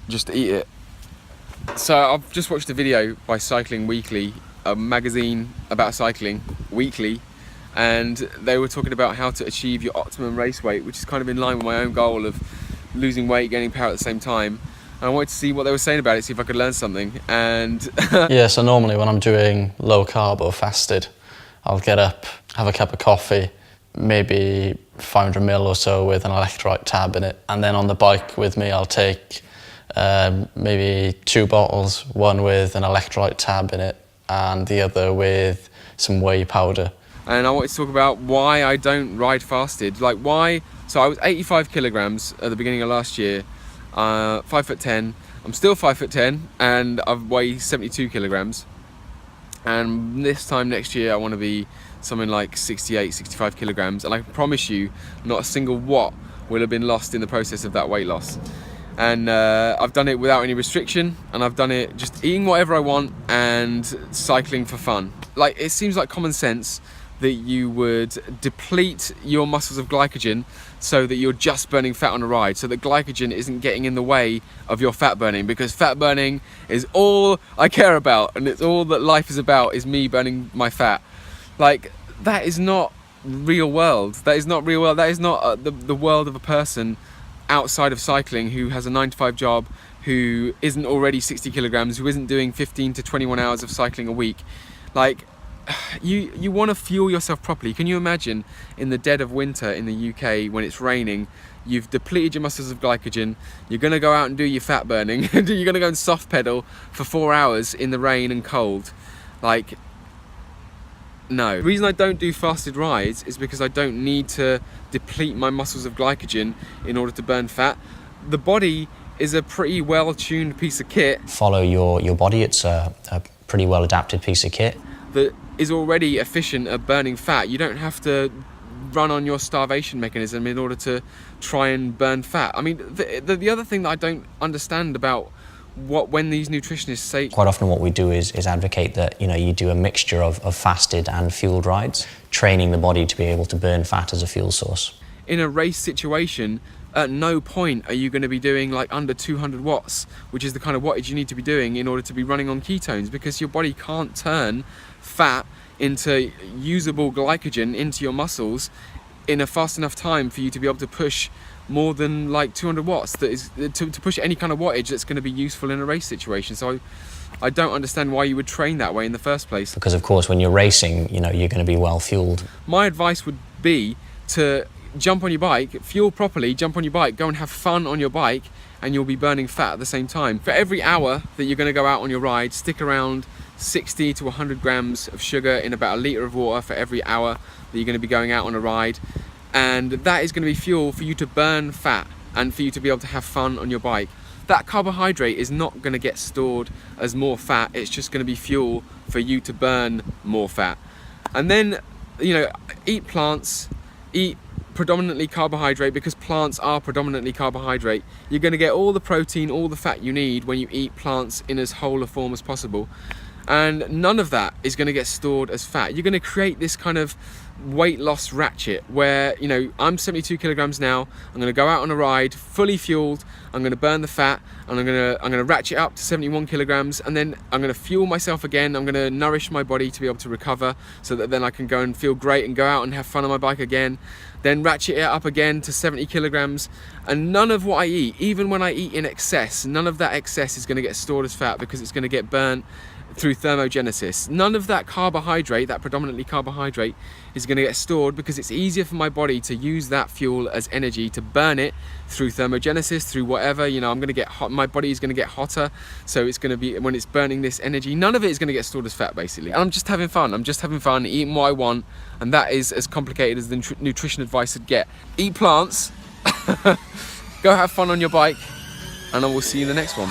just eat it. So I've just watched a video by Cycling Weekly, a magazine about cycling, weekly, and they were talking about how to achieve your optimum race weight, which is kind of in line with my own goal of losing weight, gaining power at the same time. And I wanted to see what they were saying about it, see if I could learn something. And yeah, so normally when I'm doing low carb or fasted, I'll get up, have a cup of coffee, maybe 500 ml or so with an electrolyte tab in it, and then on the bike with me I'll take maybe 2 bottles, one with an electrolyte tab in it and the other with some whey powder. And I wanted to talk about why I don't ride fasted. Like why, so I was 85 kilograms at the beginning of last year, 5'10", I'm still 5'10", and I weigh 72 kilograms. And this time next year I want to be something like 68, 65 kilograms. And I can promise you, not a single watt will have been lost in the process of that weight loss. And I've done it without any restriction, and I've done it just eating whatever I want and cycling for fun. Like, it seems like common sense that you would deplete your muscles of glycogen so that you're just burning fat on a ride, so that glycogen isn't getting in the way of your fat burning, because fat burning is all I care about, and it's all that life is about, is me burning my fat. Like, that is not real world. That is not real world. That is not the world of a person outside of cycling who has a 9-to-5 job, who isn't already 60 kilograms, who isn't doing 15 to 21 hours of cycling a week. Like, you want to fuel yourself properly. Can you imagine in the dead of winter in the UK when it's raining, you've depleted your muscles of glycogen, you're going to go out and do your fat burning, you're going to go and soft pedal for 4 hours in the rain and cold. Like, no. The reason I don't do fasted rides is because I don't need to deplete my muscles of glycogen in order to burn fat. The body is a pretty well-tuned piece of kit. Follow your body. It's a pretty well-adapted piece of kit that is already efficient at burning fat. You don't have to run on your starvation mechanism in order to try and burn fat. I mean, the other thing that I don't understand about when these nutritionists say... Quite often what we do is advocate that, you know, you do a mixture of fasted and fueled rides, training the body to be able to burn fat as a fuel source. In a race situation, at no point are you going to be doing like under 200 watts, which is the kind of wattage you need to be doing in order to be running on ketones, because your body can't turn fat into usable glycogen into your muscles in a fast enough time for you to be able to push more than like 200 watts, that is to push any kind of wattage that's going to be useful in a race situation. So I don't understand why you would train that way in the first place. Because of course when you're racing, you know, you're going to be well fueled. My advice would be to jump on your bike, fuel properly, jump on your bike, go and have fun on your bike, and you'll be burning fat at the same time. For every hour that you're going to go out on your ride, stick around 60 to 100 grams of sugar in about a litre of water for every hour that you're going to be going out on a ride. And that is going to be fuel for you to burn fat and for you to be able to have fun on your bike. That carbohydrate is not going to get stored as more fat, it's just going to be fuel for you to burn more fat. And then, you know, eat plants, eat predominantly carbohydrate, because plants are predominantly carbohydrate. You're going to get all the protein, all the fat you need when you eat plants in as whole a form as possible. And none of that is going to get stored as fat. You're going to create this kind of weight loss ratchet where, you know, I'm 72 kilograms now, I'm going to go out on a ride fully fueled, I'm going to burn the fat, and I'm going to ratchet up to 71 kilograms, and then I'm going to fuel myself again, I'm going to nourish my body to be able to recover so that then I can go and feel great and go out and have fun on my bike again, then ratchet it up again to 70 kilograms. And none of what I eat, even when I eat in excess, none of that excess is going to get stored as fat, because it's going to get burnt through thermogenesis. None of that carbohydrate, that predominantly carbohydrate, is going to get stored, because it's easier for my body to use that fuel as energy, to burn it through thermogenesis, through whatever, you know, I'm going to get hot, my body is going to get hotter, so it's going to be, when it's burning this energy, none of it is going to get stored as fat, basically. And I'm just having fun, eating what I want, and that is as complicated as the nutrition advice would get. Eat plants, go have fun on your bike, and I will see you in the next one.